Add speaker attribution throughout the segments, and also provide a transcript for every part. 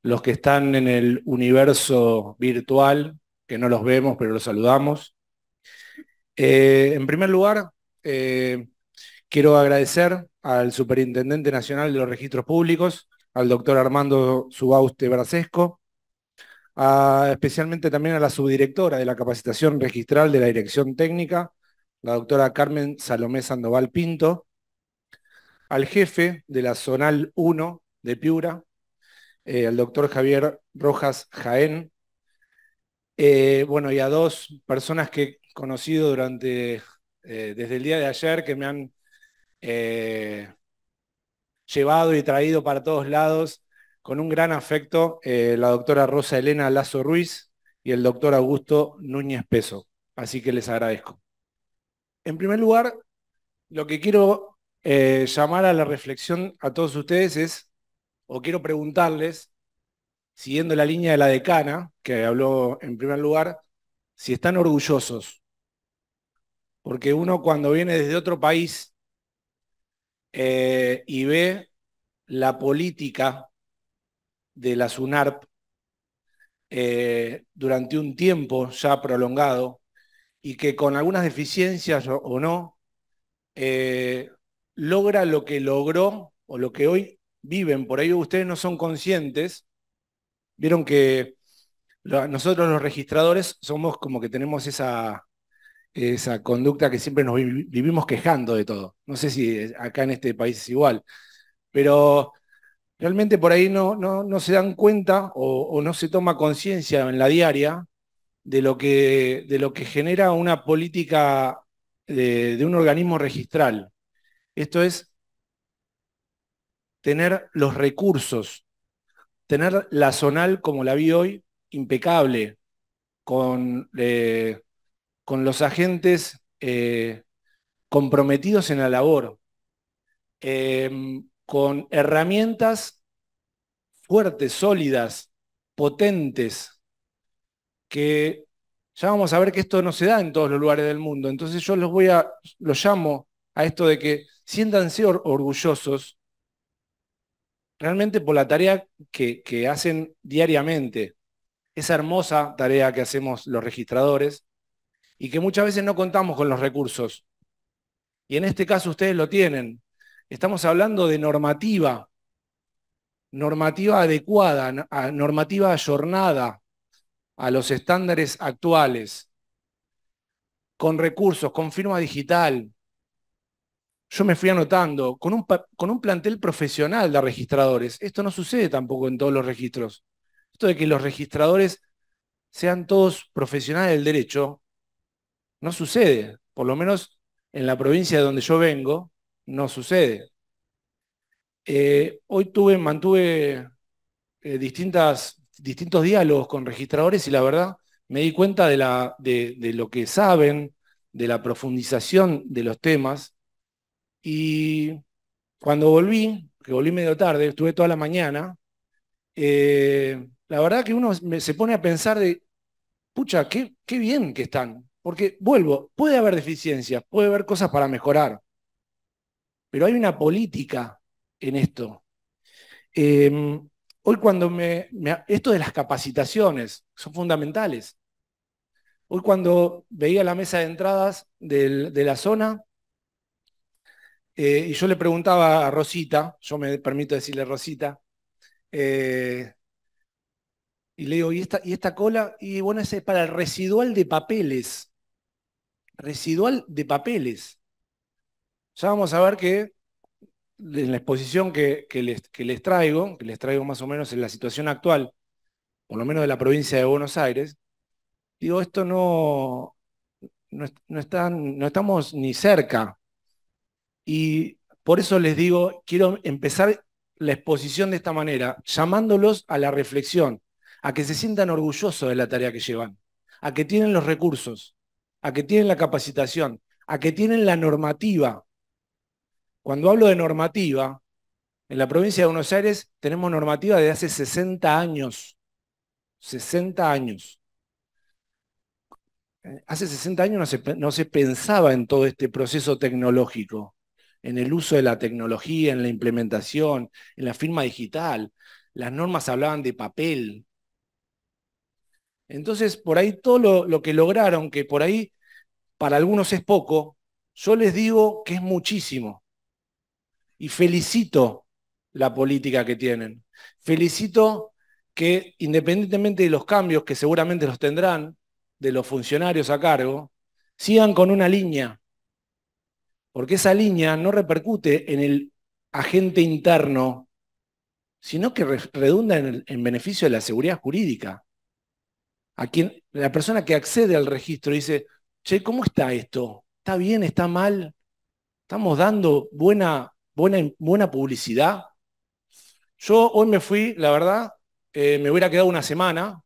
Speaker 1: Los que están en el universo virtual, que no los vemos, pero los saludamos. En primer lugar, quiero agradecer al Superintendente Nacional de los Registros Públicos, al doctor Armando Subauste Brasesco, especialmente también a la subdirectora de la capacitación registral de la Dirección Técnica, la doctora Carmen Salomé Sandoval Pinto, al jefe de la Zonal 1 de Piura, al doctor Javier Rojas Jaén, bueno, y a dos personas que he conocido desde el día de ayer, que me han llevado y traído para todos lados con un gran afecto, la doctora Rosa Elena Lazo Ruiz y el doctor Augusto Núñez Peso. Así que les agradezco. En primer lugar, lo que quiero llamar a la reflexión a todos ustedes o quiero preguntarles, siguiendo la línea de la decana, que habló en primer lugar, si están orgullosos. Porque uno cuando viene desde otro país y ve la política de la SUNARP durante un tiempo ya prolongado y que con algunas deficiencias o no, logra lo que logró o lo que hoy viven, por ahí ustedes no son conscientes, vieron que nosotros los registradores somos como que tenemos esa conducta que siempre nos vivimos quejando de todo. No sé si acá en este país es igual, pero realmente por ahí no se dan cuenta o no se toma conciencia en la diaria de lo que genera una política de un organismo registral. Esto es tener los recursos, tener la zonal como la vi hoy, impecable, con los agentes comprometidos en la labor, con herramientas fuertes, sólidas, potentes, que ya vamos a ver que esto no se da en todos los lugares del mundo. Entonces yo los llamo a esto de que siéntanse orgullosos realmente por la tarea que hacen diariamente, esa hermosa tarea que hacemos los registradores y que muchas veces no contamos con los recursos. Y en este caso ustedes lo tienen. Estamos hablando de normativa adecuada, normativa ayornada a los estándares actuales, con recursos, con firma digital. Yo me fui anotando, con un plantel profesional de registradores. Esto no sucede tampoco en todos los registros. Esto de que los registradores sean todos profesionales del derecho, no sucede. Por lo menos en la provincia de donde yo vengo, no sucede. Hoy mantuve distintos diálogos con registradores y la verdad me di cuenta de lo que saben, de la profundización de los temas. Y cuando que volví medio tarde, estuve toda la mañana, la verdad que se pone a pensar pucha, qué bien que están. Porque vuelvo, puede haber deficiencias, puede haber cosas para mejorar, pero hay una política en esto. Eh, Hoy esto de las capacitaciones son fundamentales. Hoy cuando veía la mesa de entradas de la zona, y yo le preguntaba a Rosita, yo me permito decirle Rosita, eh, y le digo, ¿y esta cola? Y bueno, ese es para el residual de papeles. Residual de papeles. Ya vamos a ver que en la exposición que les traigo más o menos en la situación actual, por lo menos de la provincia de Buenos Aires, digo, esto no estamos ni cerca. Y por eso les digo, quiero empezar la exposición de esta manera, llamándolos a la reflexión, a que se sientan orgullosos de la tarea que llevan, a que tienen los recursos, a que tienen la capacitación, a que tienen la normativa. Cuando hablo de normativa, En la provincia de Buenos Aires tenemos normativa de hace 60 años. 60 años. Hace 60 años no se pensaba en todo este proceso tecnológico, en el uso de la tecnología, en la implementación, en la firma digital. Las normas hablaban de papel. Entonces, por ahí todo lo que lograron, que por ahí para algunos es poco, yo les digo que es muchísimo. Y felicito la política que tienen. Felicito que independientemente de los cambios que seguramente los tendrán, de los funcionarios a cargo, sigan con una línea, porque esa línea no repercute en el agente interno, sino que redunda en beneficio de la seguridad jurídica. A quien, la persona que accede al registro dice, che, ¿cómo está esto? ¿Está bien? ¿Está mal? ¿Estamos dando buena publicidad? Yo hoy me fui, la verdad, me hubiera quedado una semana,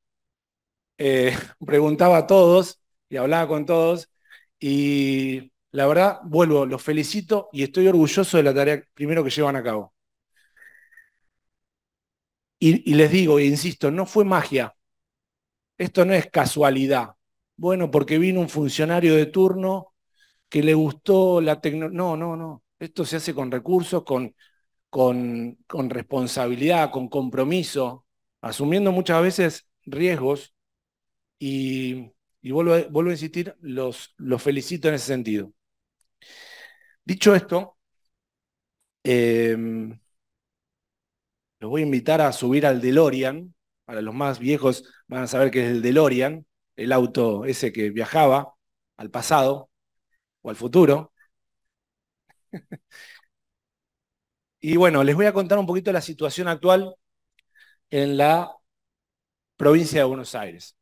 Speaker 1: preguntaba a todos y hablaba con todos, y la verdad, vuelvo, los felicito y estoy orgulloso de la tarea primero que llevan a cabo. Y les digo, e insisto, no fue magia, esto no es casualidad. Bueno, porque vino un funcionario de turno que le gustó la tecnología. No, no, no. Esto se hace con recursos, con responsabilidad, con compromiso, asumiendo muchas veces riesgos y, y vuelvo a insistir, los felicito en ese sentido. Dicho esto, eh, los voy a invitar a subir al DeLorean. Para los más viejos van a saber que es el DeLorean, el auto ese que viajaba al pasado o al futuro. Y bueno, les voy a contar un poquito la situación actual en la provincia de Buenos Aires.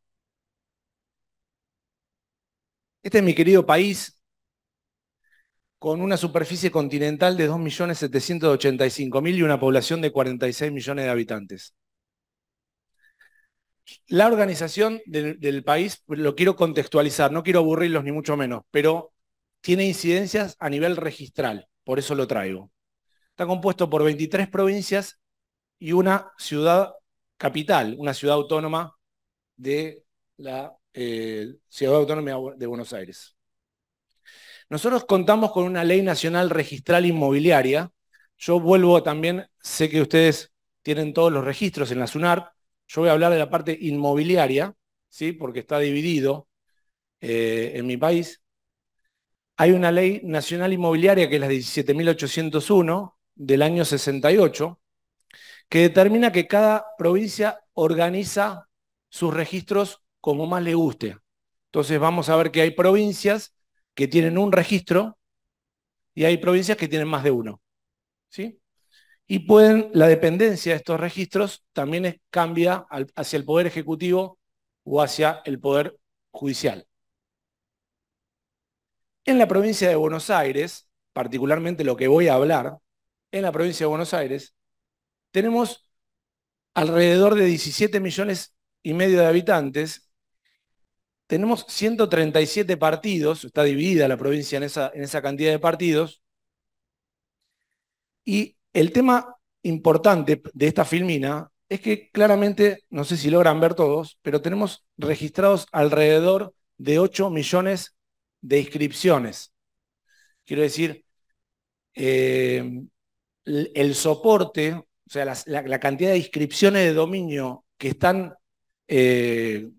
Speaker 1: Este es mi querido país, con una superficie continental de 2.785.000 y una población de 46 millones de habitantes. La organización del país, lo quiero contextualizar, no quiero aburrirlos ni mucho menos, pero tiene incidencias a nivel registral, por eso lo traigo. Está compuesto por 23 provincias y una ciudad capital, una ciudad autónoma de la Ciudad Autónoma de Buenos Aires. Nosotros contamos con una ley nacional registral inmobiliaria. Yo vuelvo también, sé que ustedes tienen todos los registros en la SUNAR. Yo voy a hablar de la parte inmobiliaria, ¿sí? Porque está dividido en mi país. Hay una ley nacional inmobiliaria que es la 17.801 del año 68, que determina que cada provincia organiza sus registros como más le guste. Entonces vamos a ver que hay provincias que tienen un registro y hay provincias que tienen más de uno, ¿sí? Y la dependencia de estos registros también cambia hacia el Poder Ejecutivo o hacia el Poder Judicial. En la provincia de Buenos Aires, particularmente lo que voy a hablar, en la provincia de Buenos Aires, tenemos alrededor de 17 millones y medio de habitantes, tenemos 137 partidos, está dividida la provincia en esa cantidad de partidos, y el tema importante de esta filmina es que claramente, no sé si logran ver todos, pero tenemos registrados alrededor de 8 millones de inscripciones. Quiero decir, eh, el soporte, o sea, la cantidad de inscripciones de dominio que están eh,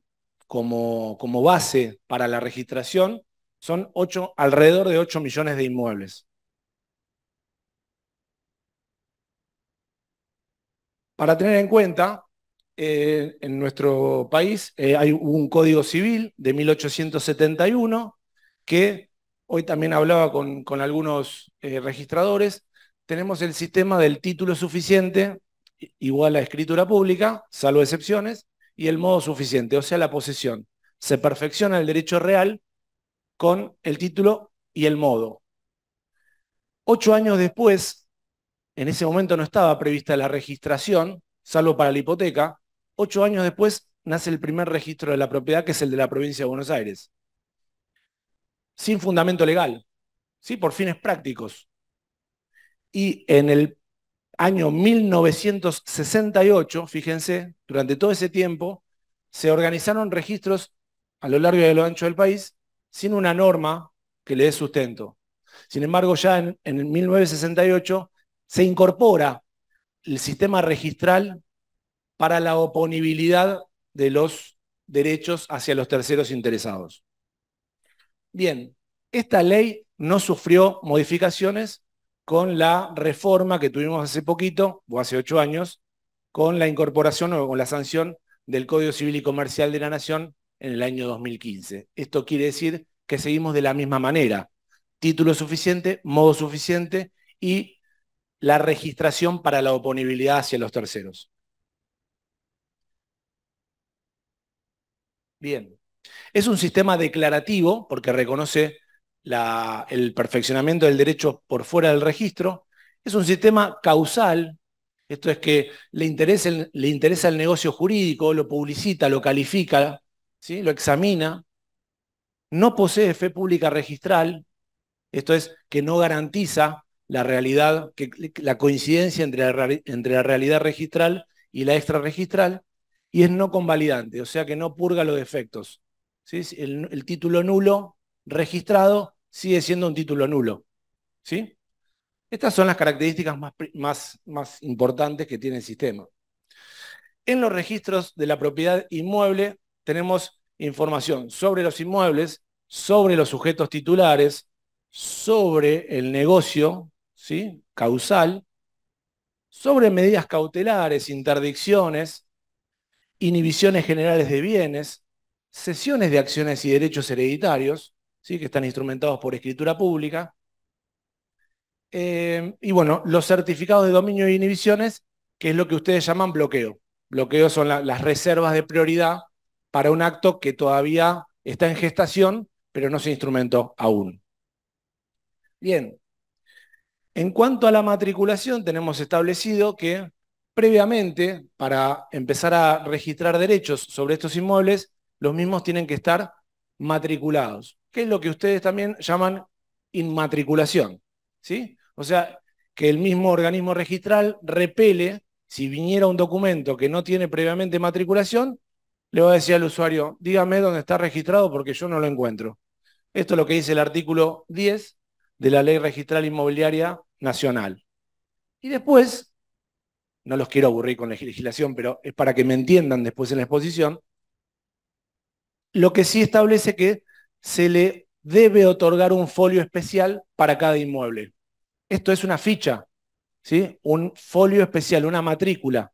Speaker 1: como base para la registración son alrededor de 8 millones de inmuebles. Para tener en cuenta, en nuestro país hay un código civil de 1871 que hoy también hablaba con algunos registradores. Tenemos el sistema del título suficiente igual a escritura pública, salvo excepciones, y el modo suficiente, o sea, la posesión. Se perfecciona el derecho real con el título y el modo. 8 años después, en ese momento no estaba prevista la registración, salvo para la hipoteca. 8 años después nace el primer registro de la propiedad, que es el de la provincia de Buenos Aires, sin fundamento legal, ¿sí? Por fines prácticos. Y año 1968, fíjense, durante todo ese tiempo, se organizaron registros a lo largo y a lo ancho del país sin una norma que le dé sustento. Sin embargo, ya en 1968 se incorpora el sistema registral para la oponibilidad de los derechos hacia los terceros interesados. Bien, esta ley no sufrió modificaciones con la reforma que tuvimos hace poquito, o hace 8 años, con la incorporación o con la sanción del Código Civil y Comercial de la Nación en el año 2015. Esto quiere decir que seguimos de la misma manera. Título suficiente, modo suficiente y la registración para la oponibilidad hacia los terceros. Bien. Es un sistema declarativo porque reconoce el perfeccionamiento del derecho por fuera del registro. Es un sistema causal, esto es que le interesa el negocio jurídico, lo publicita, lo califica, ¿sí? Lo examina. No posee fe pública registral, esto es que no garantiza la realidad, la coincidencia entre la realidad registral y la extrarregistral, y es no convalidante, o sea que no purga los defectos. ¿Sí? El título nulo registrado sigue siendo un título nulo. ¿Sí? Estas son las características más importantes que tiene el sistema. En los registros de la propiedad inmueble tenemos información sobre los inmuebles, sobre los sujetos titulares, sobre el negocio, ¿sí? Causal, sobre medidas cautelares, interdicciones, inhibiciones generales de bienes, cesiones de acciones y derechos hereditarios, ¿sí? Que están instrumentados por escritura pública, y bueno, los certificados de dominio e inhibiciones, que es lo que ustedes llaman bloqueo. Bloqueo son las reservas de prioridad para un acto que todavía está en gestación, pero no se instrumentó aún. Bien, en cuanto a la matriculación, tenemos establecido que previamente, para empezar a registrar derechos sobre estos inmuebles, los mismos tienen que estar matriculados, que es lo que ustedes también llaman inmatriculación, ¿sí? O sea, que el mismo organismo registral repele, si viniera un documento que no tiene previamente matriculación, le va a decir al usuario, dígame dónde está registrado porque yo no lo encuentro. Esto es lo que dice el artículo 10 de la Ley Registral Inmobiliaria Nacional. Y después, no los quiero aburrir con la legislación, pero es para que me entiendan después en la exposición, lo que sí establece que se le debe otorgar un folio especial para cada inmueble. Esto es una ficha, ¿sí? Un folio especial, una matrícula.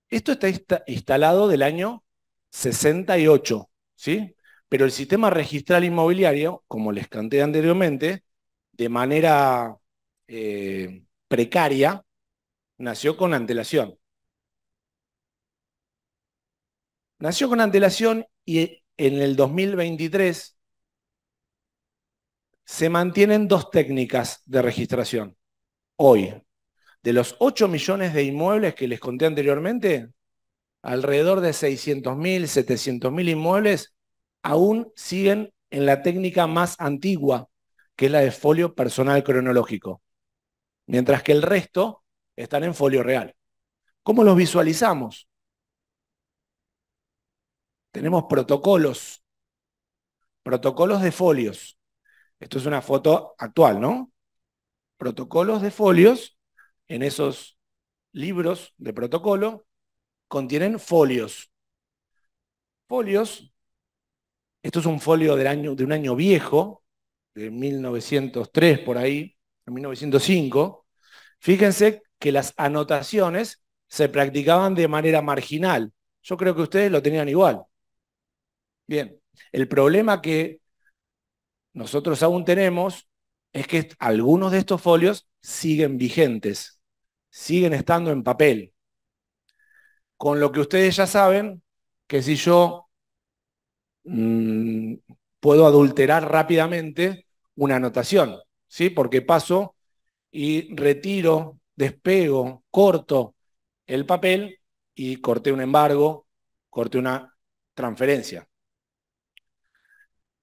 Speaker 1: Esto está instalado del año 68, ¿sí? Pero el sistema registral inmobiliario, como les canté anteriormente, de manera precaria, nació con antelación. Nació con antelación y en el 2023 se mantienen dos técnicas de registración. Hoy, de los 8 millones de inmuebles que les conté anteriormente, alrededor de 600.000, 700.000 inmuebles aún siguen en la técnica más antigua, que es la de folio personal cronológico, mientras que el resto están en folio real. ¿Cómo los visualizamos? Tenemos protocolos de folios. Esto es una foto actual, ¿no? Protocolos de folios, en esos libros de protocolo, contienen folios. Folios, esto es un folio de un año viejo, de 1903 por ahí, en 1905. Fíjense que las anotaciones se practicaban de manera marginal. Yo creo que ustedes lo tenían igual. Bien, el problema que nosotros aún tenemos es que algunos de estos folios siguen vigentes, siguen estando en papel. Con lo que ustedes ya saben que si yo mmm, puedo adulterar rápidamente una anotación, ¿sí? Porque paso y retiro, despego, corto el papel y corté un embargo, corté una transferencia.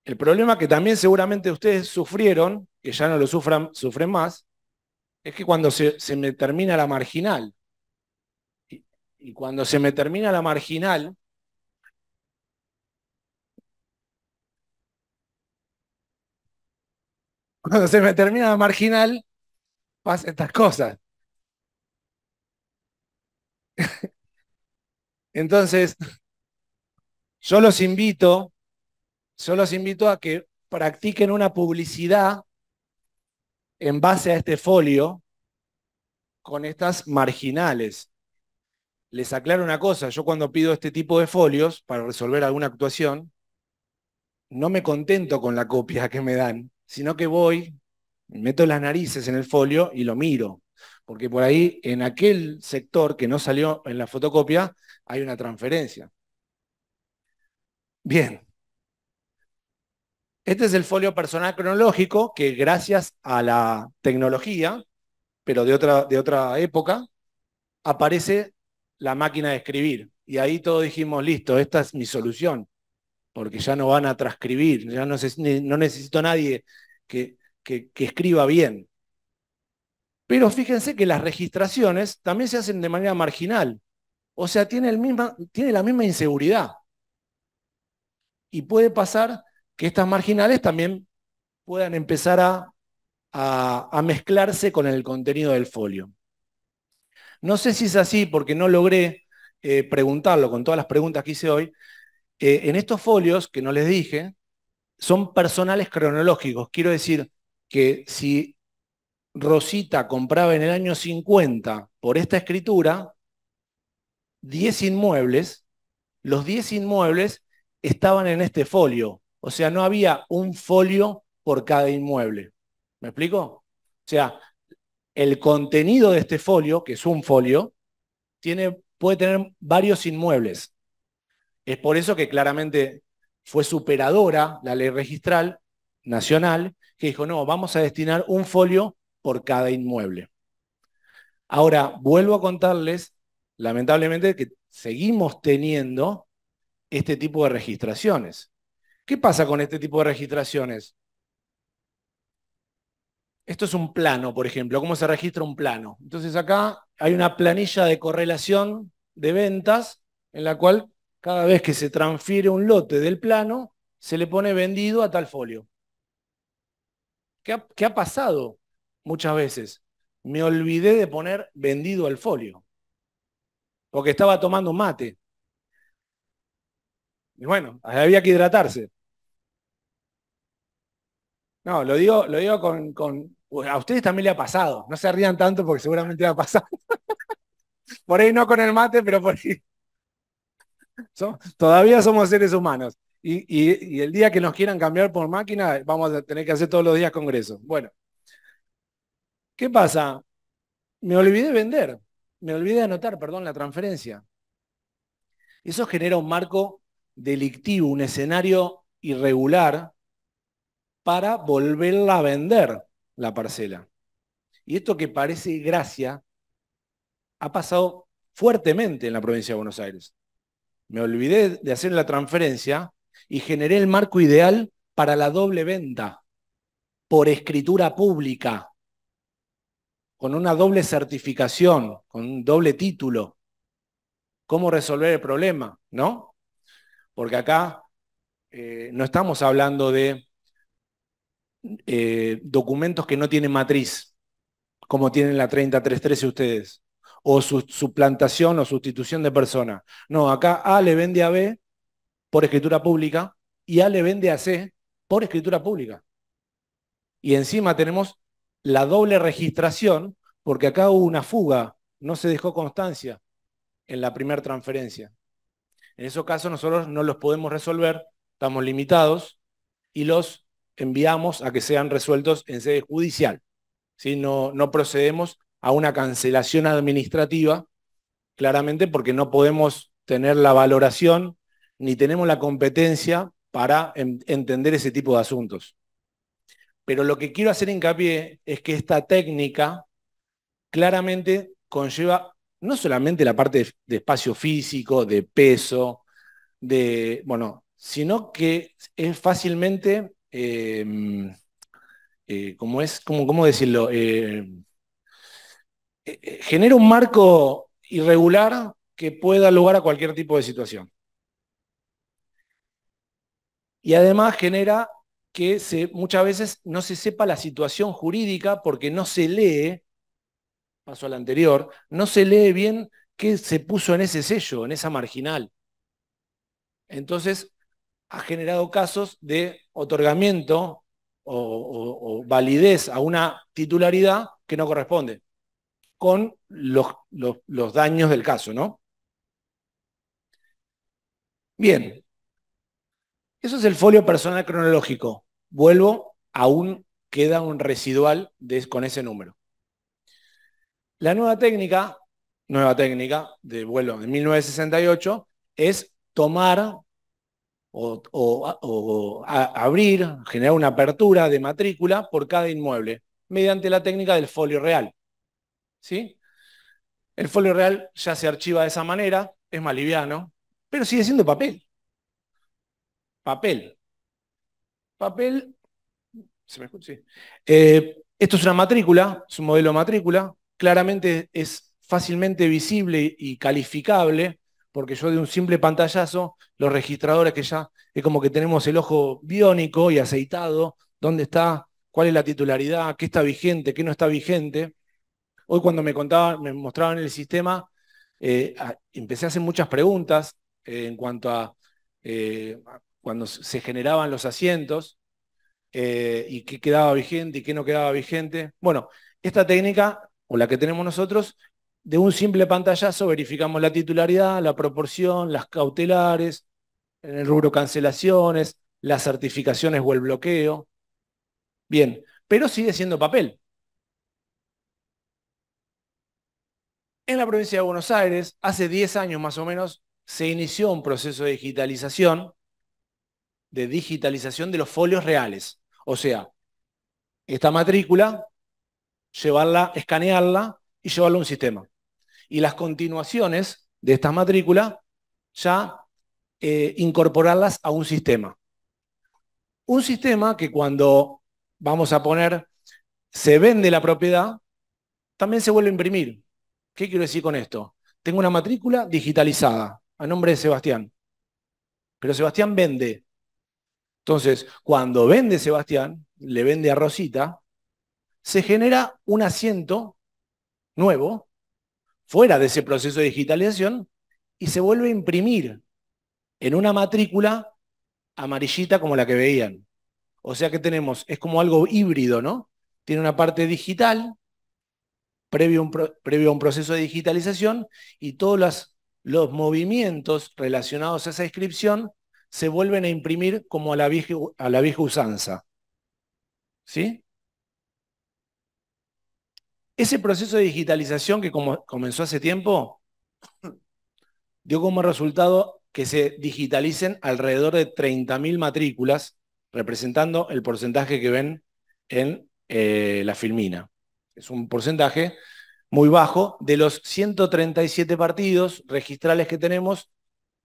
Speaker 1: El problema que también seguramente ustedes sufrieron, que ya no lo sufren más, Es que cuando se me termina la marginal, y, y cuando se me termina la marginal, cuando se me termina la marginal, pasan estas cosas. Entonces, yo los invito, yo los invito a que practiquen una publicidad en base a este folio con estas marginales. Les aclaro una cosa, yo cuando pido este tipo de folios para resolver alguna actuación, no me contento con la copia que me dan, sino que voy, meto las narices en el folio y lo miro, porque por ahí en aquel sector que no salió en la fotocopia hay una transferencia. Bien, este es el folio personal cronológico que gracias a la tecnología, pero de otra época, aparece la máquina de escribir. Y ahí todos dijimos, listo, esta es mi solución, porque ya no van a transcribir, ya no necesito a nadie que escriba bien. Pero fíjense que las registraciones también se hacen de manera marginal, o sea, tiene la misma inseguridad. Y puede pasar que estas marginales también puedan empezar a mezclarse con el contenido del folio. No sé si es así porque no logré preguntarlo con todas las preguntas que hice hoy. En estos folios que no les dije, son personales cronológicos. Quiero decir que si Rosita compraba en el año 50 por esta escritura 10 inmuebles, los 10 inmuebles estaban en este folio. O sea, no había un folio por cada inmueble. ¿Me explico? O sea, el contenido de este folio, que es un folio, puede tener varios inmuebles. Es por eso que claramente fue superadora la ley registral nacional, que dijo, no, vamos a destinar un folio por cada inmueble. Ahora, vuelvo a contarles, lamentablemente, que seguimos teniendo este tipo de registraciones. ¿Qué pasa con este tipo de registraciones? Esto es un plano, por ejemplo. ¿Cómo se registra un plano? Entonces acá hay una planilla de correlación de ventas en la cual cada vez que se transfiere un lote del plano, se le pone vendido a tal folio. ¿Qué ha pasado muchas veces? Me olvidé de poner vendido al folio, porque estaba tomando un mate. Y bueno, había que hidratarse. No, lo digo a ustedes también le ha pasado. No se rían tanto porque seguramente va a pasar. Por ahí no con el mate, pero por ahí. Todavía somos seres humanos. Y el día que nos quieran cambiar por máquina, vamos a tener que hacer todos los días congresos. Bueno, ¿qué pasa? Me olvidé de vender. Me olvidé de anotar, perdón, la transferencia. Eso genera un marco delictivo, un escenario irregular para volverla a vender la parcela. Y esto que parece gracia ha pasado fuertemente en la provincia de Buenos Aires. Me olvidé de hacer la transferencia y generé el marco ideal para la doble venta por escritura pública, con una doble certificación, con un doble título. ¿Cómo resolver el problema? ¿No? Porque acá no estamos hablando de documentos que no tienen matriz, como tienen la 30313 ustedes, o su suplantación o sustitución de persona. No, acá A le vende a B por escritura pública y A le vende a C por escritura pública. Y encima tenemos la doble registración porque acá hubo una fuga, no se dejó constancia en la primera transferencia. En esos casos nosotros no los podemos resolver, estamos limitados y los enviamos a que sean resueltos en sede judicial. ¿Sí? No procedemos a una cancelación administrativa, claramente porque no podemos tener la valoración ni tenemos la competencia para entender ese tipo de asuntos. Pero lo que quiero hacer hincapié es que esta técnica claramente conlleva no solamente la parte de espacio físico, de peso, bueno, sino que es fácilmente, ¿cómo decirlo? genera un marco irregular que puede dar lugar a cualquier tipo de situación. Y además genera que muchas veces no se sepa la situación jurídica porque no se lee, paso al anterior, no se lee bien qué se puso en ese sello, en esa marginal. Entonces, ha generado casos de otorgamiento o validez a una titularidad que no corresponde, con los daños del caso, ¿no? Bien, eso es el folio personal cronológico. Vuelvo, aún queda un residual con ese número. La nueva técnica de vuelo de 1968, es tomar abrir, generar una apertura de matrícula por cada inmueble, mediante la técnica del folio real. ¿Sí? El folio real ya se archiva de esa manera, es más liviano, pero sigue siendo papel. Papel. Papel. ¿Se me escucha? Sí. Esto es una matrícula, es un modelo de matrícula. Claramente es fácilmente visible y calificable, porque yo de un simple pantallazo, los registradores que ya es como que tenemos el ojo biónico y aceitado, dónde está, cuál es la titularidad, qué está vigente, qué no está vigente. Hoy cuando me mostraban el sistema, empecé a hacer muchas preguntas en cuanto a cuando se generaban los asientos y qué quedaba vigente y qué no quedaba vigente. Bueno, esta técnica, o la que tenemos nosotros, de un simple pantallazo verificamos la titularidad, la proporción, las cautelares, en el rubro cancelaciones, las certificaciones o el bloqueo. Bien, pero sigue siendo papel. En la provincia de Buenos Aires, hace 10 años más o menos, se inició un proceso de digitalización de los folios reales. O sea, esta matrícula, llevarla, escanearla y llevarla a un sistema. Y las continuaciones de esta matrícula, ya incorporarlas a un sistema. Un sistema que cuando vamos a poner, se vende la propiedad, también se vuelve a imprimir. ¿Qué quiero decir con esto? Tengo una matrícula digitalizada a nombre de Sebastián, pero Sebastián vende. Entonces, cuando vende Sebastián, le vende a Rosita, se genera un asiento nuevo, fuera de ese proceso de digitalización, y se vuelve a imprimir en una matrícula amarillita como la que veían. O sea que tenemos, es como algo híbrido, ¿no? Tiene una parte digital, previo a un proceso de digitalización, y todos los movimientos relacionados a esa inscripción se vuelven a imprimir como a la vieja usanza. ¿Sí? Ese proceso de digitalización que comenzó hace tiempo, dio como resultado que se digitalicen alrededor de 30.000 matrículas, representando el porcentaje que ven en la filmina. Es un porcentaje muy bajo. De los 137 partidos registrales que tenemos,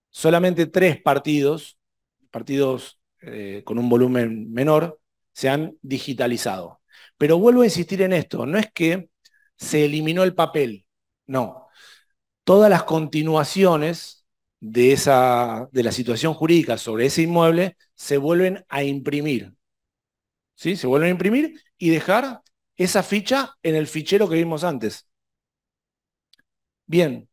Speaker 1: solamente 3 partidos con un volumen menor, se han digitalizado. Pero vuelvo a insistir en esto, no es que se eliminó el papel, no. Todas las continuaciones de la situación jurídica sobre ese inmueble se vuelven a imprimir. ¿Sí? Se vuelven a imprimir y dejar esa ficha en el fichero que vimos antes. Bien,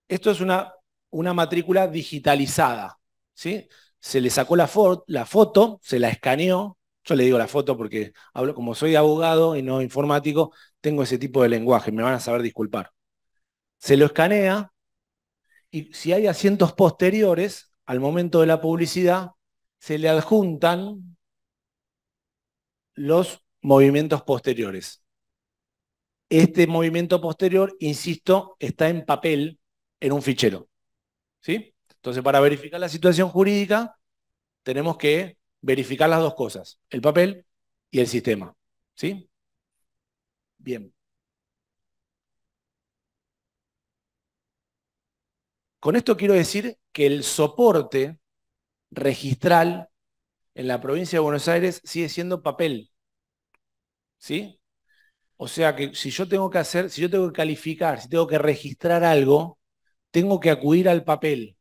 Speaker 1: esto es una matrícula digitalizada. ¿Sí? Se le sacó la foto, se la escaneó. Yo le digo la foto porque hablo, como soy abogado y no informático, tengo ese tipo de lenguaje, me van a saber disculpar. Se lo escanea y si hay asientos posteriores, al momento de la publicidad, se le adjuntan los movimientos posteriores. Este movimiento posterior, insisto, está en papel en un fichero. ¿Sí? Entonces, para verificar la situación jurídica, tenemos que verificar las dos cosas, el papel y el sistema. ¿Sí? Bien. Con esto quiero decir que el soporte registral en la provincia de Buenos Aires sigue siendo papel. ¿Sí? O sea que si yo tengo que hacer, si yo tengo que calificar, si tengo que registrar algo, tengo que acudir al papel,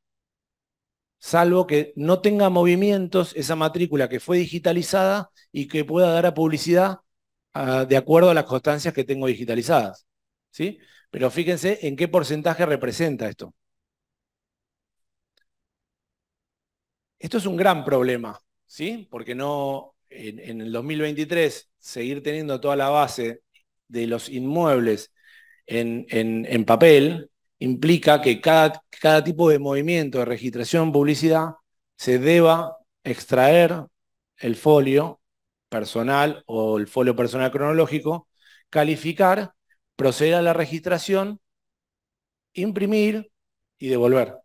Speaker 1: salvo que no tenga movimientos esa matrícula que fue digitalizada y que pueda dar a publicidad de acuerdo a las constancias que tengo digitalizadas. ¿Sí? Pero fíjense en qué porcentaje representa esto. Esto es un gran problema, ¿sí? Porque no, en el 2023, seguir teniendo toda la base de los inmuebles en papel implica que cada tipo de movimiento de registración, publicidad, se deba extraer el folio personal o el folio personal cronológico, calificar, proceder a la registración, imprimir y devolver.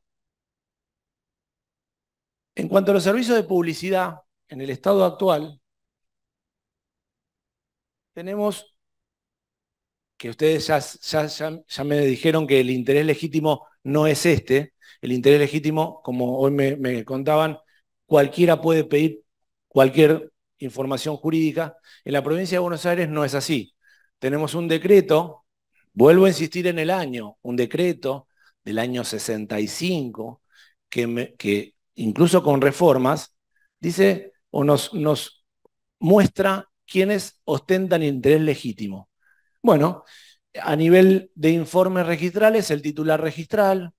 Speaker 1: En cuanto a los servicios de publicidad, en el estado actual, tenemos que ustedes ya me dijeron que el interés legítimo no es este. El interés legítimo, como hoy me contaban, cualquiera puede pedir cualquier información jurídica. En la provincia de Buenos Aires no es así. Tenemos un decreto, vuelvo a insistir en el año, un decreto del año 65, que incluso con reformas, dice o nos muestra quiénes ostentan interés legítimo. Bueno, a nivel de informes registrales, el titular registral,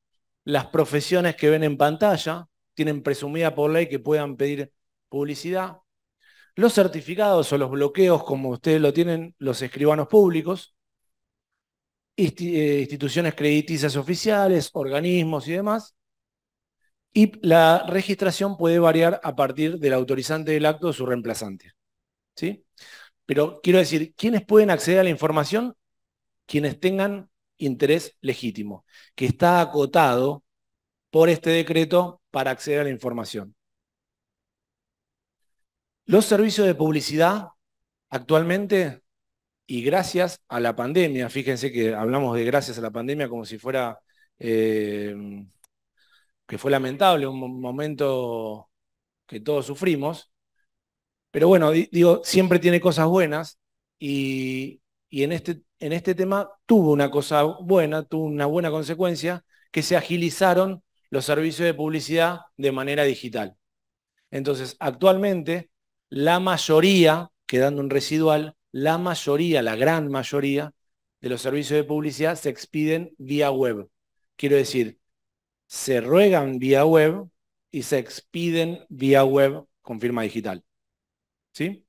Speaker 1: las profesiones que ven en pantalla, tienen presumida por ley que puedan pedir publicidad, los certificados o los bloqueos, como ustedes lo tienen los escribanos públicos, instituciones crediticias oficiales, organismos y demás, y la registración puede variar a partir del autorizante del acto o su reemplazante. ¿Sí? Pero quiero decir, ¿quiénes pueden acceder a la información? Quienes tengan interés legítimo, que está acotado por este decreto para acceder a la información. Los servicios de publicidad actualmente, y gracias a la pandemia, fíjense que hablamos de gracias a la pandemia como si fuera, que fue lamentable, un momento que todos sufrimos, pero bueno, digo, siempre tiene cosas buenas y en este tema tuvo una cosa buena, tuvo una buena consecuencia, que se agilizaron los servicios de publicidad de manera digital. Entonces, actualmente, la mayoría, quedando un residual, la mayoría, la gran mayoría de los servicios de publicidad se expiden vía web. Quiero decir, se ruegan vía web y se expiden vía web con firma digital. ¿Sí?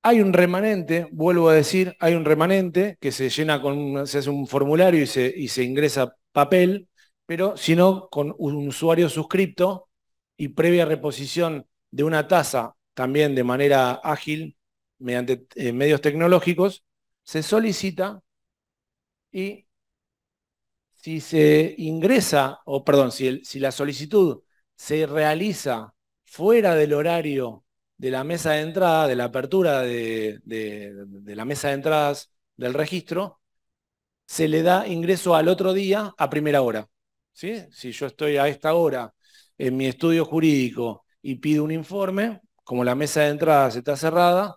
Speaker 1: Hay un remanente, vuelvo a decir, hay un remanente que se llena se hace un formulario y se ingresa papel, pero si no, con un usuario suscripto y previa reposición de una tasa, también de manera ágil, mediante medios tecnológicos, se solicita y si se ingresa, o perdón, si la solicitud se realiza fuera del horario de la mesa de entrada, de la apertura de la mesa de entradas del registro, se le da ingreso al otro día a primera hora. ¿Sí? Si yo estoy a esta hora en mi estudio jurídico y pido un informe, como la mesa de entradas está cerrada,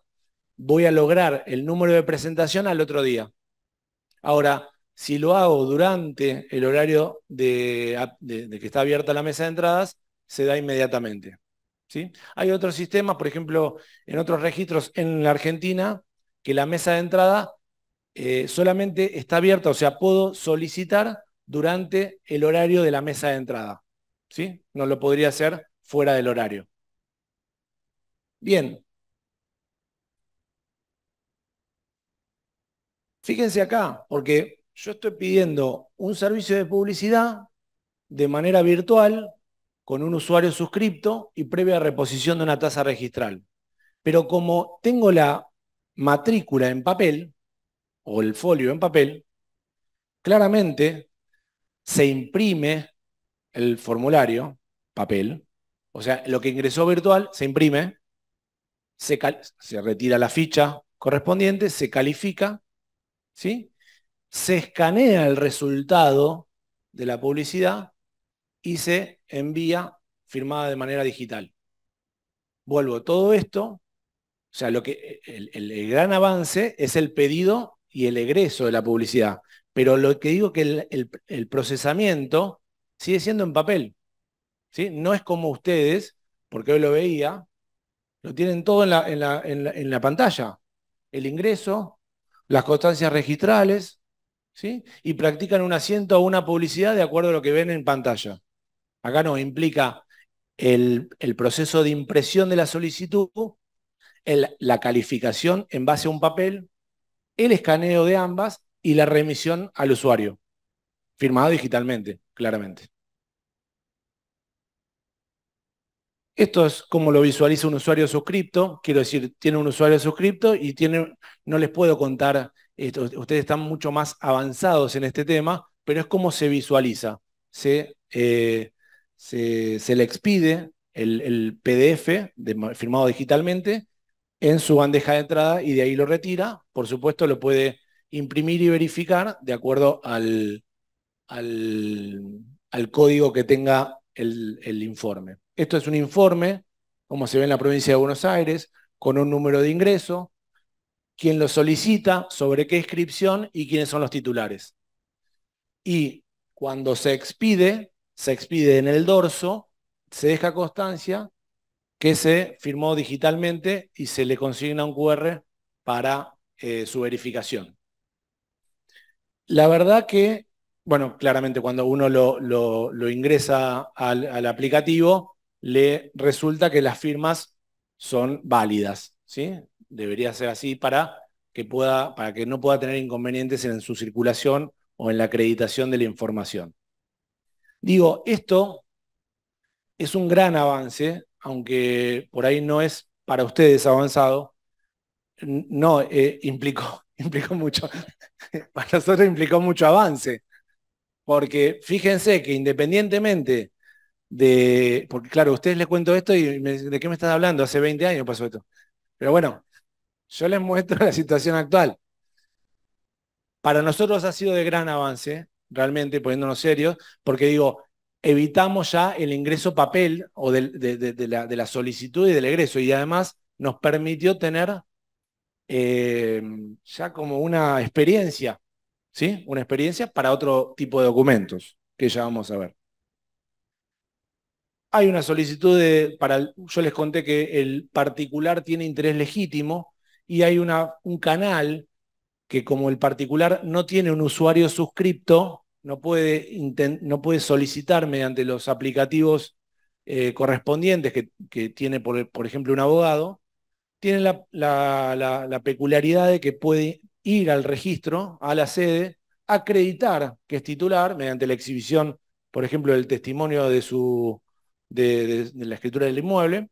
Speaker 1: voy a lograr el número de presentación al otro día. Ahora, si lo hago durante el horario de que está abierta la mesa de entradas, se da inmediatamente. ¿Sí? Hay otros sistemas, por ejemplo, en otros registros en la Argentina, que la mesa de entrada solamente está abierta, o sea, puedo solicitar durante el horario de la mesa de entrada. ¿Sí? No lo podría hacer fuera del horario. Bien, fíjense acá, porque yo estoy pidiendo un servicio de publicidad de manera virtual, con un usuario suscripto y previa reposición de una tasa registral. Pero como tengo la matrícula en papel, o el folio en papel, claramente se imprime el formulario, papel, o sea, lo que ingresó virtual se imprime, se retira la ficha correspondiente, se califica, ¿sí? Se escanea el resultado de la publicidad y se envía firmada de manera digital. vuelvo todo esto, o sea, el gran avance es el pedido y el egreso de la publicidad. Pero lo que digo que el procesamiento sigue siendo en papel, ¿sí? No es como ustedes, porque hoy lo veía, lo tienen todo en la pantalla. El ingreso, las constancias registrales, ¿sí? Y practican un asiento o una publicidad de acuerdo a lo que ven en pantalla. Acá no, implica el proceso de impresión de la solicitud, la calificación en base a un papel, el escaneo de ambas y la remisión al usuario, firmado digitalmente, claramente. Esto es como lo visualiza un usuario suscripto, quiero decir, tiene un usuario suscripto y no les puedo contar, esto, ustedes están mucho más avanzados en este tema, pero es como se visualiza. Se le expide el PDF firmado digitalmente en su bandeja de entrada y de ahí lo retira. Por supuesto, lo puede imprimir y verificar de acuerdo al, al código que tenga el informe. Esto es un informe, como se ve en la provincia de Buenos Aires, con un número de ingreso, quién lo solicita, sobre qué inscripción y quiénes son los titulares. Y cuando se expide en el dorso, se deja constancia que se firmó digitalmente y se le consigna un QR para su verificación. La verdad que, bueno, claramente cuando uno lo ingresa al aplicativo, le resulta que las firmas son válidas, ¿sí? Debería ser así para que no pueda tener inconvenientes en su circulación o en la acreditación de la información. Digo, esto es un gran avance, aunque por ahí no es para ustedes avanzado, no, implicó mucho, para nosotros implicó mucho avance. Porque fíjense que independientemente porque claro, a ustedes les cuento esto y ¿de qué me estás hablando? Hace 20 años pasó esto. Pero bueno, yo les muestro la situación actual. Para nosotros ha sido de gran avance, realmente poniéndonos serios, porque digo, evitamos ya el ingreso papel o de la solicitud y del egreso, y además nos permitió tener eh, ya como una experiencia, ¿sí? Una experiencia para otro tipo de documentos, que ya vamos a ver. Hay una solicitud yo les conté que el particular tiene interés legítimo y hay un canal que como el particular no tiene un usuario suscripto, no puede solicitar mediante los aplicativos correspondientes que tiene, por ejemplo, un abogado, tiene la peculiaridad de que puede ir al registro, a la sede, acreditar que es titular mediante la exhibición, por ejemplo, del testimonio de la escritura del inmueble,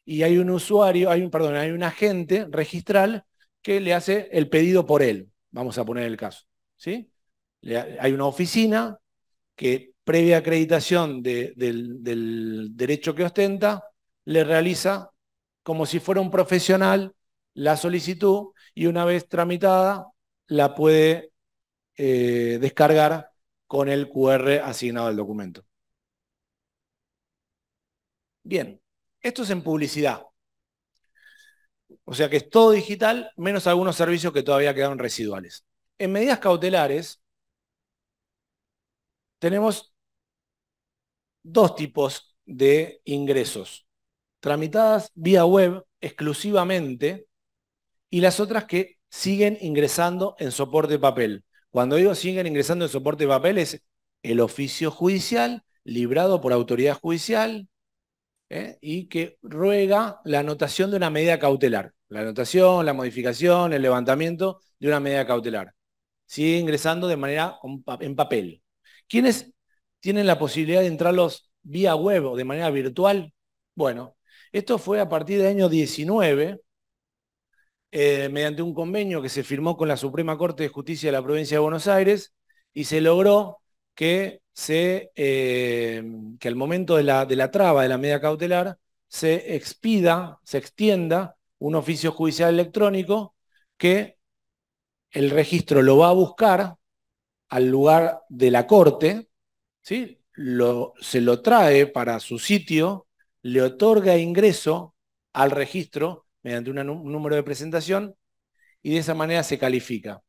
Speaker 1: y hay un usuario, hay un agente registral que le hace el pedido por él, vamos a poner el caso, ¿sí? Hay una oficina que, previa acreditación del derecho que ostenta, le realiza como si fuera un profesional la solicitud y una vez tramitada la puede descargar con el QR asignado al documento. Bien, esto es en publicidad. O sea que es todo digital, menos algunos servicios que todavía quedaron residuales. En medidas cautelares tenemos dos tipos de ingresos. Tramitadas vía web exclusivamente y las otras que siguen ingresando en soporte de papel. Cuando digo siguen ingresando en soporte de papel es el oficio judicial librado por autoridad judicial, y que ruega la anotación de una medida cautelar. La anotación, la modificación, el levantamiento de una medida cautelar. Sigue ingresando de manera en papel. ¿Quiénes tienen la posibilidad de entrarlos vía web o de manera virtual? Bueno, esto fue a partir del año 19, mediante un convenio que se firmó con la Suprema Corte de Justicia de la Provincia de Buenos Aires y se logró que al momento de la traba de la medida cautelar se extienda un oficio judicial electrónico que el registro lo va a buscar al lugar de la corte, ¿sí? Se lo trae para su sitio, le otorga ingreso al registro mediante un número de presentación y de esa manera se califica.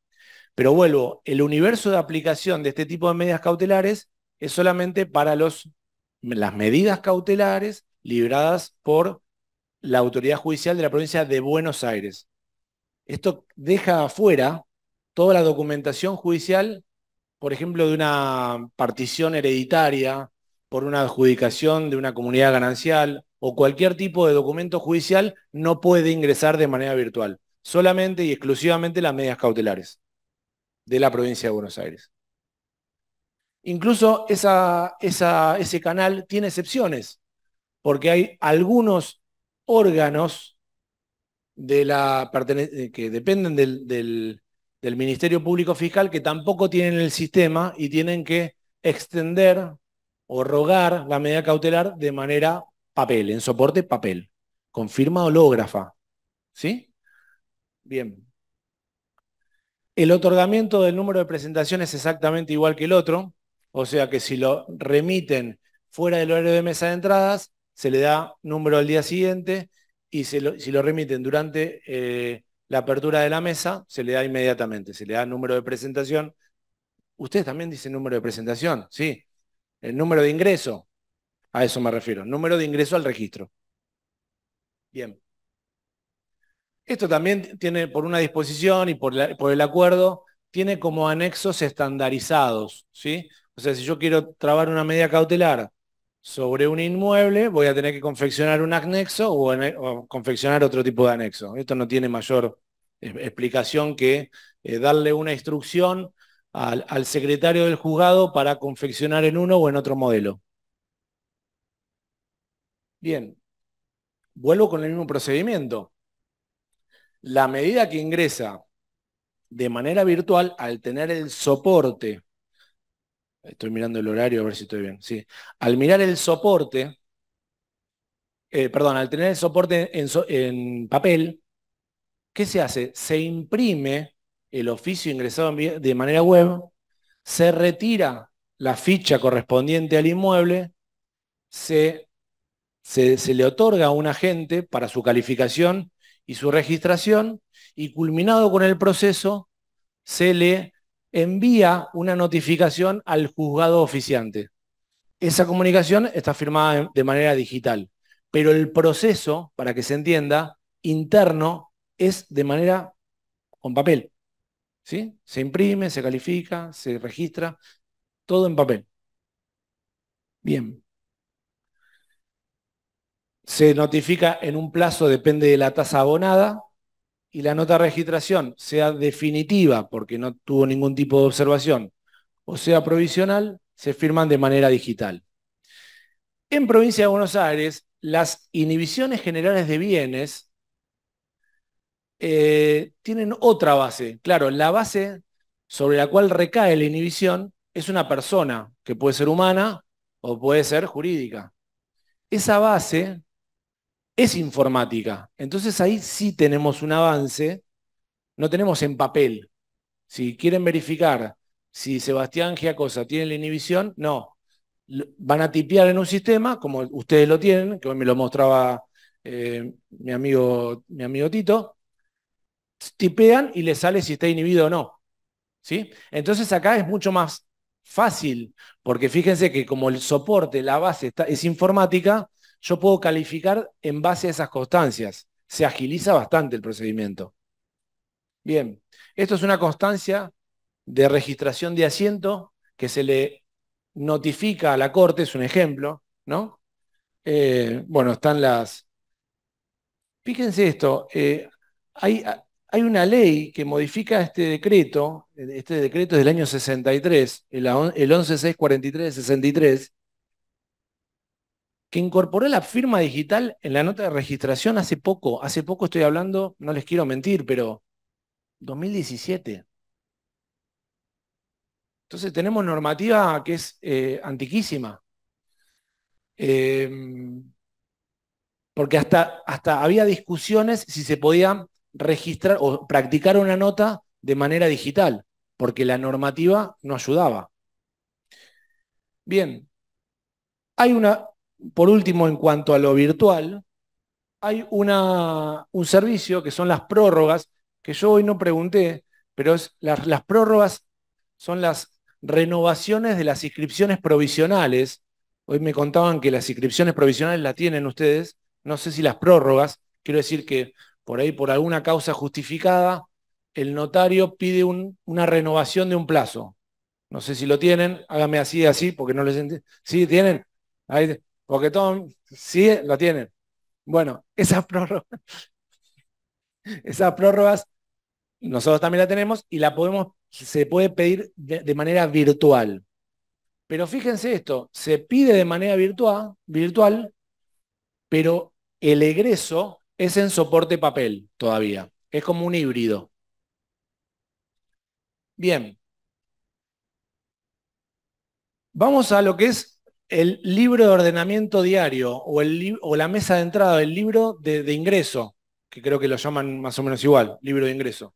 Speaker 1: Pero vuelvo, el universo de aplicación de este tipo de medidas cautelares es solamente para las medidas cautelares libradas por la autoridad judicial de la provincia de Buenos Aires. Esto deja afuera toda la documentación judicial, por ejemplo, de una partición hereditaria, por una adjudicación de una comunidad ganancial o cualquier tipo de documento judicial no puede ingresar de manera virtual. Solamente y exclusivamente las medidas cautelares de la provincia de Buenos Aires. Incluso ese canal tiene excepciones, porque hay algunos órganos que dependen del Ministerio Público Fiscal que tampoco tienen el sistema y tienen que extender o rogar la medida cautelar de manera papel, en soporte papel, con firma hológrafa. ¿Sí? Bien. El otorgamiento del número de presentación es exactamente igual que el otro, o sea que si lo remiten fuera del horario de mesa de entradas, se le da número al día siguiente y si lo remiten durante la apertura de la mesa, se le da inmediatamente, se le da número de presentación. Ustedes también dicen número de presentación, sí. El número de ingreso, a eso me refiero, número de ingreso al registro. Bien. Esto también tiene, por una disposición y por el acuerdo, tiene como anexos estandarizados, ¿sí? O sea, si yo quiero trabar una medida cautelar sobre un inmueble, voy a tener que confeccionar un anexo o confeccionar otro tipo de anexo. Esto no tiene mayor explicación que darle una instrucción al secretario del juzgado para confeccionar en uno o en otro modelo. Bien, vuelvo con el mismo procedimiento. La medida que ingresa de manera virtual, al tener el soporte, estoy mirando el horario a ver si estoy bien, sí, al mirar el soporte, perdón, al tener el soporte en papel, ¿qué se hace? Se imprime el oficio ingresado de manera web, se retira la ficha correspondiente al inmueble, se le otorga a un agente para su calificación y su registración, y culminado con el proceso, se le envía una notificación al juzgado oficiante. Esa comunicación está firmada de manera digital, pero el proceso, para que se entienda, interno es de manera con papel. ¿Sí? Se imprime, se califica, se registra, todo en papel. Bien. Se notifica en un plazo, depende de la tasa abonada, y la nota de registración, sea definitiva, porque no tuvo ningún tipo de observación, o sea provisional, se firman de manera digital. En Provincia de Buenos Aires, las inhibiciones generales de bienes tienen otra base. Claro, la base sobre la cual recae la inhibición es una persona, que puede ser humana o puede ser jurídica. Esa base es informática. Entonces ahí sí tenemos un avance, no tenemos en papel. Si quieren verificar si Sebastián Giacosa tiene la inhibición, no. Van a tipear en un sistema, como ustedes lo tienen, que hoy me lo mostraba mi amigo Tito, tipean y les sale si está inhibido o no. ¿Sí? Entonces acá es mucho más fácil, porque fíjense que como el soporte, la base es informática, yo puedo calificar en base a esas constancias. Se agiliza bastante el procedimiento. Bien, esto es una constancia de registración de asiento que se le notifica a la Corte, es un ejemplo, ¿no? Bueno, están las... Fíjense esto, hay, hay una ley que modifica este decreto es del año 63, el 11643 de 63, que incorporó la firma digital en la nota de registración hace poco estoy hablando, no les quiero mentir, pero 2017. Entonces tenemos normativa que es antiquísima. Eh, Porque hasta había discusiones si se podía registrar o practicar una nota de manera digital, porque la normativa no ayudaba. Bien, hay una, por último, en cuanto a lo virtual, hay un servicio que son las prórrogas, que yo hoy no pregunté, pero las prórrogas son las renovaciones de las inscripciones provisionales. Hoy me contaban que las inscripciones provisionales la tienen ustedes, no sé si las prórrogas, quiero decir que por ahí, por alguna causa justificada, el notario pide una renovación de un plazo. No sé si lo tienen, hágame así, así, porque no les entiendo. ¿Sí tienen? Ahí, porque todo, sí, lo tienen. Bueno, esas prórrogas nosotros también la tenemos y se puede pedir de manera virtual. Pero fíjense esto, se pide de manera virtual, pero el egreso es en soporte papel todavía. Es como un híbrido. Bien, vamos a lo que es el libro de ordenamiento diario o la mesa de entrada, el libro de ingreso, que creo que lo llaman más o menos igual, libro de ingreso.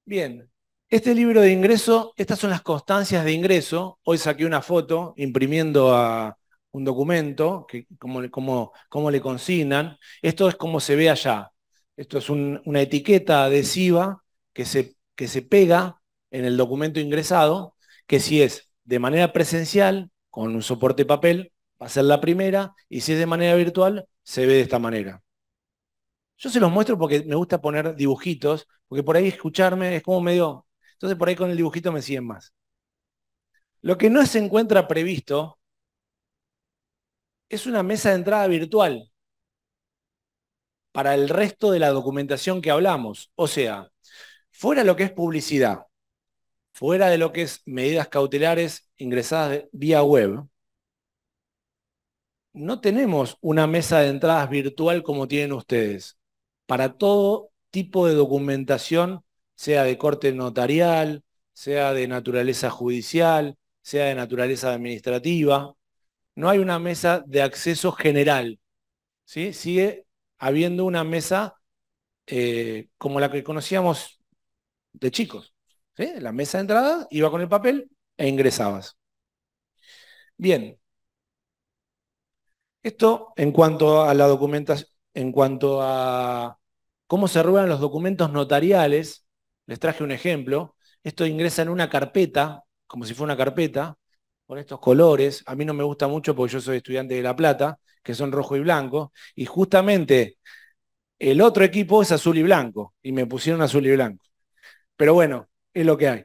Speaker 1: Bien, este libro de ingreso, estas son las constancias de ingreso. Hoy saqué una foto imprimiendo a un documento, que, cómo le consignan. Esto es como se ve allá. Esto es una etiqueta adhesiva que se pega en el documento ingresado, que si es de manera presencial, con un soporte papel, va a ser la primera, y si es de manera virtual, se ve de esta manera. Yo se los muestro porque me gusta poner dibujitos, porque por ahí escucharme es como medio. Entonces por ahí con el dibujito me siguen más. Lo que no se encuentra previsto es una mesa de entrada virtual para el resto de la documentación que hablamos. O sea, fuera lo que es publicidad, fuera de lo que es medidas cautelares ingresadas vía web, no tenemos una mesa de entradas virtual como tienen ustedes. Para todo tipo de documentación, sea de corte notarial, sea de naturaleza judicial, sea de naturaleza administrativa, no hay una mesa de acceso general, ¿sí? Sigue habiendo una mesa como la que conocíamos de chicos, ¿sí? La mesa de entrada, iba con el papel e ingresabas. Bien, esto en cuanto a la documentación, en cuanto a cómo se ruedan los documentos notariales, les traje un ejemplo. Esto ingresa en una carpeta, como si fuera una carpeta, con estos colores. A mí no me gusta mucho porque yo soy estudiante de La Plata, que son rojo y blanco, y justamente el otro equipo es azul y blanco, y me pusieron azul y blanco. Pero bueno, es lo que hay.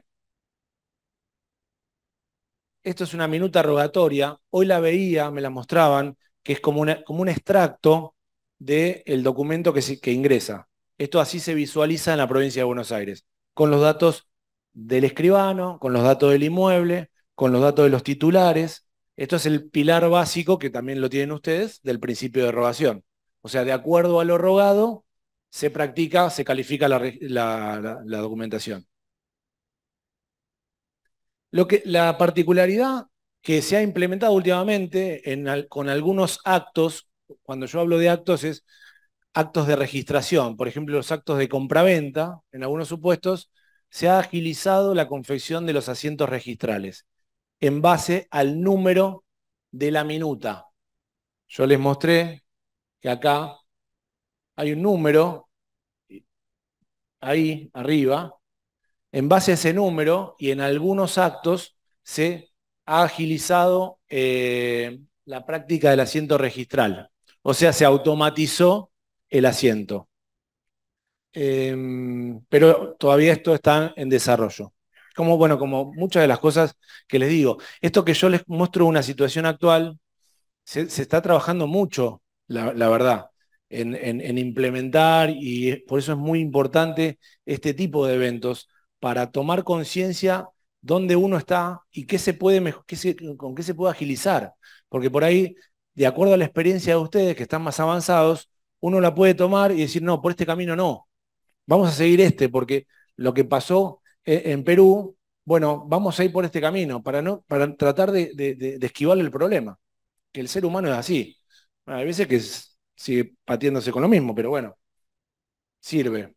Speaker 1: Esto es una minuta rogatoria. Hoy la veía, me la mostraban, que es como un extracto del documento que ingresa. Esto así se visualiza en la provincia de Buenos Aires, con los datos del escribano, con los datos del inmueble, con los datos de los titulares. Esto es el pilar básico, que también lo tienen ustedes, del principio de rogación. O sea, de acuerdo a lo rogado, se califica la documentación. La particularidad que se ha implementado últimamente con algunos actos, cuando yo hablo de actos es actos de registración, por ejemplo los actos de compraventa, en algunos supuestos, se ha agilizado la confección de los asientos registrales en base al número de la minuta. Yo les mostré que acá hay un número, ahí arriba, en base a ese número y en algunos actos se ha agilizado la práctica del asiento registral. O sea, se automatizó el asiento. Pero todavía esto está en desarrollo. Como, bueno, como muchas de las cosas que les digo. Esto que yo les muestro una situación actual, se está trabajando mucho, la verdad, en implementar y por eso es muy importante este tipo de eventos para tomar conciencia dónde uno está y qué se puede, con qué se puede agilizar. Porque por ahí, de acuerdo a la experiencia de ustedes que están más avanzados, uno la puede tomar y decir, no, por este camino no, vamos a seguir este, porque lo que pasó en Perú, bueno, vamos a ir por este camino para tratar de esquivarle el problema, que el ser humano es así. Bueno, hay veces que sigue pateándose con lo mismo, pero bueno, sirve.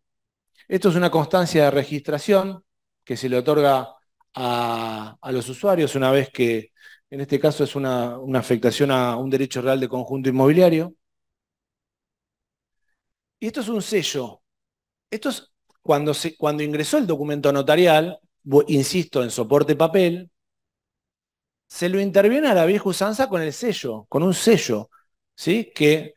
Speaker 1: Esto es una constancia de registración que se le otorga a los usuarios una vez que, en este caso, es una afectación a un derecho real de conjunto inmobiliario. Y esto es un sello. Esto es cuando ingresó el documento notarial, insisto, en soporte papel, se lo interviene a la vieja usanza con el sello, con un sello, ¿sí? Que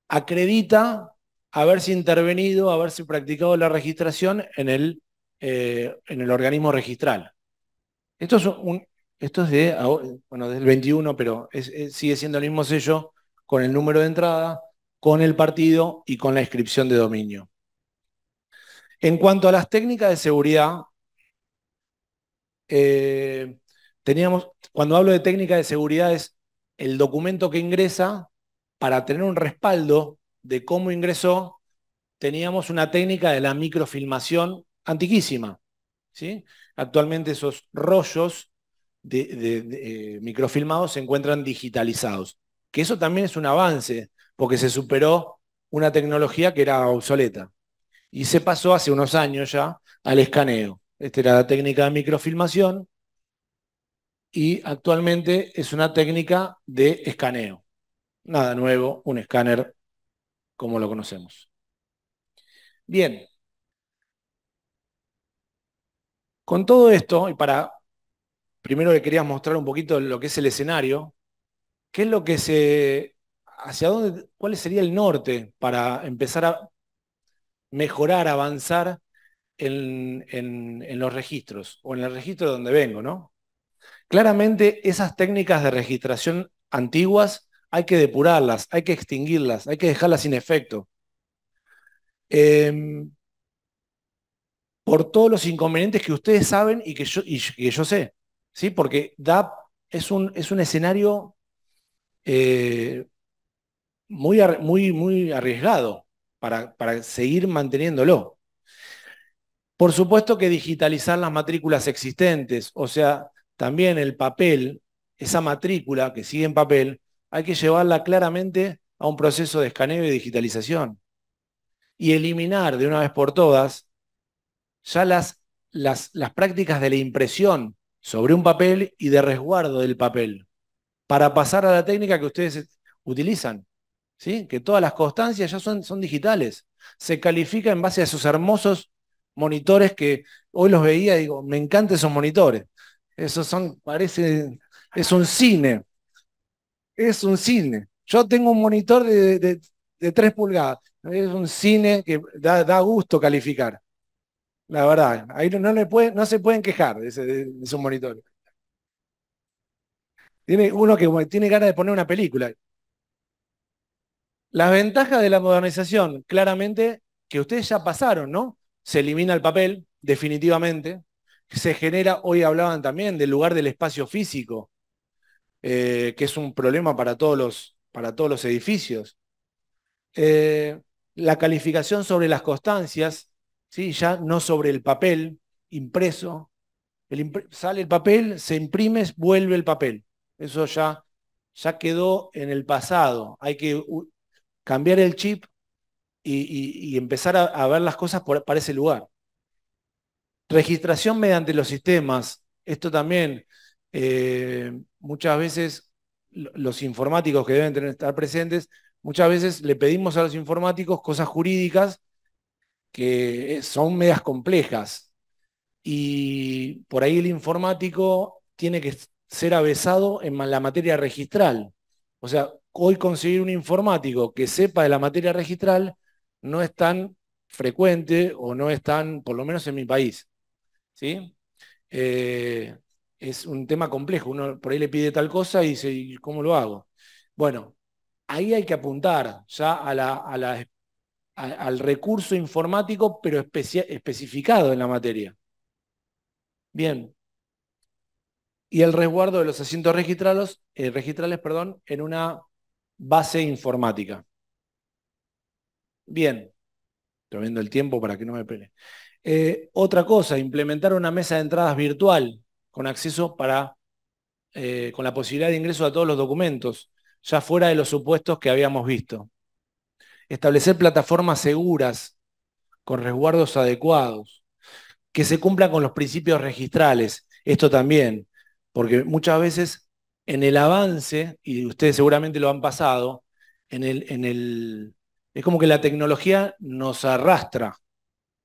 Speaker 1: acredita haberse intervenido, haberse practicado la registración en el organismo registral. Esto es, esto es bueno, del 21, pero sigue siendo el mismo sello con el número de entrada, con el partido y con la inscripción de dominio. En cuanto a las técnicas de seguridad, eh, cuando hablo de técnica de seguridad es el documento que ingresa para tener un respaldo de cómo ingresó. Teníamos una técnica de la microfilmación antiquísima, ¿sí? Actualmente esos rollos microfilmados se encuentran digitalizados, que eso también es un avance, porque se superó una tecnología que era obsoleta y se pasó hace unos años ya al escaneo. Esta era la técnica de microfilmación y actualmente es una técnica de escaneo. Nada nuevo, un escáner como lo conocemos. Bien, con todo esto, primero le quería mostrar un poquito lo que es el escenario, qué es lo que hacia dónde, cuál sería el norte para empezar a mejorar, avanzar en los registros, o en el registro de donde vengo, ¿no? Claramente esas técnicas de registración antiguas hay que depurarlas, hay que extinguirlas, hay que dejarlas sin efecto. Eh, por todos los inconvenientes que ustedes saben y que yo sé, ¿sí? Porque es un escenario eh, muy arriesgado para seguir manteniéndolo. Por supuesto que digitalizar las matrículas existentes, o sea, también el papel, esa matrícula que sigue en papel, hay que llevarla claramente a un proceso de escaneo y digitalización. Y eliminar de una vez por todas ya las prácticas de la impresión sobre un papel y de resguardo del papel, para pasar a la técnica que ustedes utilizan, ¿sí? Que todas las constancias ya son digitales. Se califica en base a esos hermosos monitores que hoy los veía y digo, me encantan esos monitores. Esos es un cine, es un cine. Yo tengo un monitor de 3 pulgadas, es un cine que da gusto calificar. La verdad, ahí no se pueden quejar de esos monitores. Tiene uno que tiene ganas de poner una película. Las ventajas de la modernización, claramente, que ustedes ya pasaron, ¿no? Se elimina el papel, definitivamente. Se genera, hoy hablaban también del lugar del espacio físico, que es un problema para todos los edificios. Eh, la calificación sobre las constancias, ¿sí? Ya no sobre el papel impreso. Sale el papel, se imprime, vuelve el papel. Eso ya quedó en el pasado. Hay que cambiar el chip y empezar a ver las cosas para ese lugar. Registración mediante los sistemas. Esto también, muchas veces los informáticos que deben estar presentes, muchas veces le pedimos a los informáticos cosas jurídicas que son medias complejas. Y por ahí el informático tiene que ser avesado en la materia registral. O sea, hoy conseguir un informático que sepa de la materia registral no es tan frecuente o no es tan, por lo menos en mi país, ¿sí? Eh, es un tema complejo. Uno por ahí le pide tal cosa y dice, ¿y cómo lo hago? Bueno, ahí hay que apuntar ya al recurso informático, pero especificado en la materia. Bien, y el resguardo de los asientos registrales, perdón, en una base informática. Bien, estoy viendo el tiempo para que no me pele. Otra cosa, implementar una mesa de entradas virtual con acceso con la posibilidad de ingreso a todos los documentos, ya fuera de los supuestos que habíamos visto. Establecer plataformas seguras con resguardos adecuados, que se cumplan con los principios registrales. Esto también, porque muchas veces en el avance, y ustedes seguramente lo han pasado, en Es como que la tecnología nos arrastra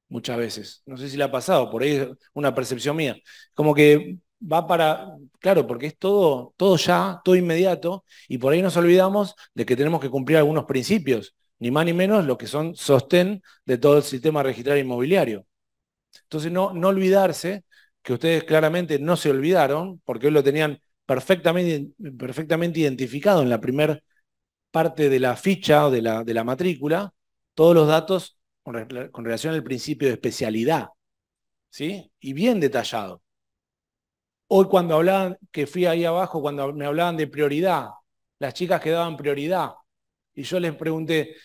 Speaker 1: muchas veces. No sé si le ha pasado, por ahí es una percepción mía. Como que va para, claro, porque es todo, todo ya, todo inmediato, y por ahí nos olvidamos de que tenemos que cumplir algunos principios, ni más ni menos lo que son sostén de todo el sistema registral inmobiliario. Entonces, no olvidarse que ustedes claramente no se olvidaron, porque hoy lo tenían perfectamente identificado en la primera parte de la ficha o de la matrícula, todos los datos con relación al principio de especialidad, ¿sí? Y bien detallado. Hoy cuando hablaban, que fui ahí abajo, cuando me hablaban de prioridad, las chicas que daban prioridad, y yo les pregunté,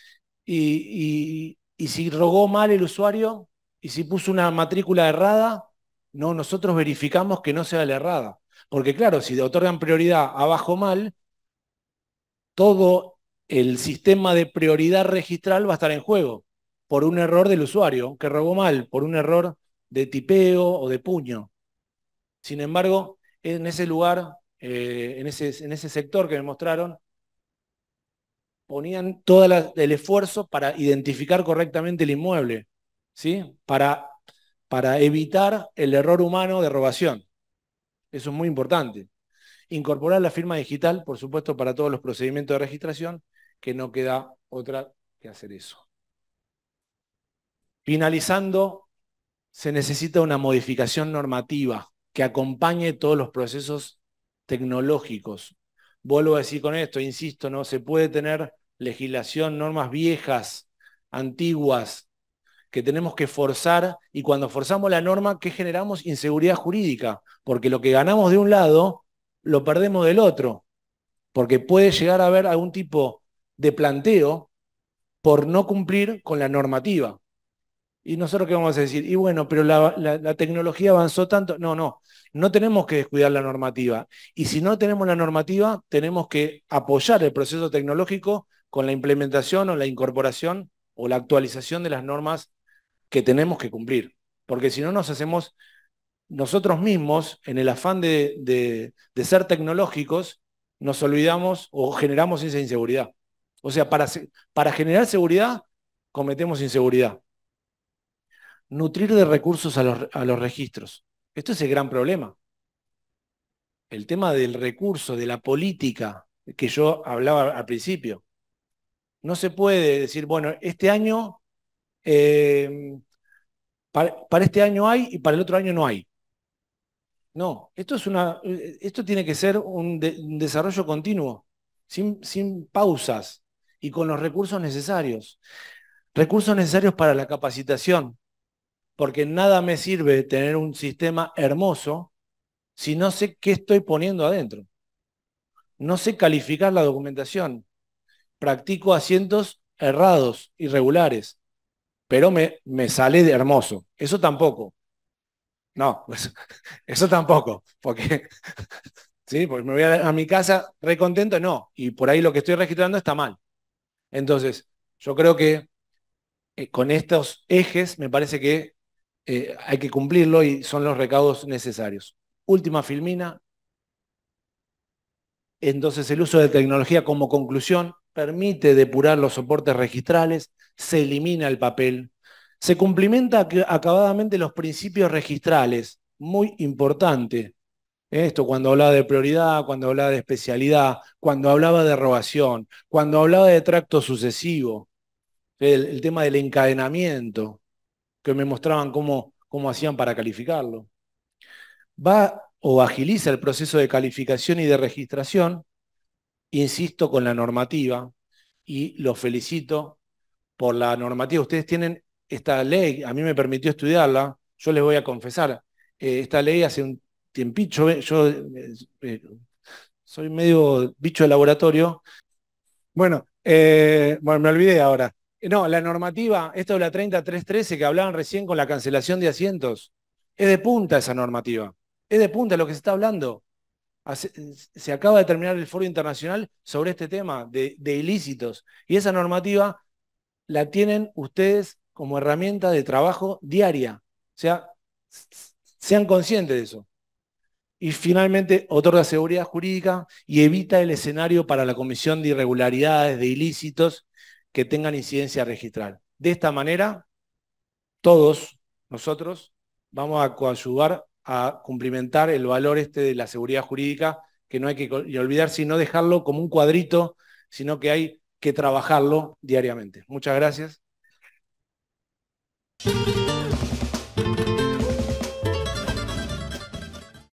Speaker 1: ¿y si rogó mal el usuario? ¿Y si puso una matrícula errada? No, nosotros verificamos que no sea la errada. Porque claro, si otorgan prioridad abajo mal, todo el sistema de prioridad registral va a estar en juego por un error del usuario, que robó mal, por un error de tipeo o de puño. Sin embargo, en ese lugar, en ese sector que me mostraron, ponían todo el esfuerzo para identificar correctamente el inmueble, ¿sí? Para evitar el error humano de robación. Eso es muy importante. Incorporar la firma digital, por supuesto, para todos los procedimientos de registración, que no queda otra que hacer eso. Finalizando, se necesita una modificación normativa que acompañe todos los procesos tecnológicos. Vuelvo a decir con esto, insisto, no se puede tener legislación, normas viejas, antiguas, que tenemos que forzar, y cuando forzamos la norma, ¿qué generamos? Inseguridad jurídica, porque lo que ganamos de un lado, lo perdemos del otro, porque puede llegar a haber algún tipo de planteo por no cumplir con la normativa. ¿Y nosotros qué vamos a decir? Y bueno, pero la tecnología avanzó tanto. No tenemos que descuidar la normativa. Y si no tenemos la normativa, tenemos que apoyar el proceso tecnológico con la implementación o la incorporación o la actualización de las normas que tenemos que cumplir. Porque si no nos hacemos nosotros mismos, en el afán de ser tecnológicos, nos olvidamos o generamos esa inseguridad. O sea, para generar seguridad, cometemos inseguridad. Nutrir de recursos a los registros. Esto es el gran problema. El tema del recurso, de la política que yo hablaba al principio. No se puede decir, bueno, este año, para este año hay y para el otro año no hay. No, esto tiene que ser un desarrollo continuo, sin pausas y con los recursos necesarios. Recursos necesarios para la capacitación, porque nada me sirve tener un sistema hermoso si no sé qué estoy poniendo adentro. No sé calificar la documentación. Practico asientos errados, irregulares, pero me sale de hermoso. Eso tampoco. No, pues, eso tampoco, porque, ¿sí? Porque me voy a mi casa recontento, no, y por ahí lo que estoy registrando está mal. Entonces, yo creo que con estos ejes me parece que hay que cumplirlo y son los recaudos necesarios. Última filmina. Entonces, el uso de tecnología como conclusión permite depurar los soportes registrales, se elimina el papel, se cumplimenta acabadamente los principios registrales, muy importante. Esto cuando hablaba de prioridad, cuando hablaba de especialidad, cuando hablaba de rogación, cuando hablaba de tracto sucesivo, el tema del encadenamiento, que me mostraban cómo hacían para calificarlo. Va o agiliza el proceso de calificación y de registración, insisto con la normativa, y los felicito por la normativa. Ustedes tienen esta ley, a mí me permitió estudiarla, yo les voy a confesar, esta ley hace un tiempito, yo soy medio bicho de laboratorio. Bueno, me olvidé ahora. No, la normativa, esto de la 30313 que hablaban recién con la cancelación de asientos, es de punta esa normativa. Es de punta lo que se está hablando. Se acaba de terminar el foro internacional sobre este tema de ilícitos. Y esa normativa la tienen ustedes como herramienta de trabajo diaria. O sea, sean conscientes de eso. Y finalmente otorga seguridad jurídica y evita el escenario para la comisión de irregularidades, de ilícitos, que tengan incidencia registral. De esta manera, todos nosotros vamos a coadyuvar a cumplimentar el valor de la seguridad jurídica, que no hay que olvidarse y no dejarlo como un cuadrito, sino que hay que trabajarlo diariamente. Muchas gracias.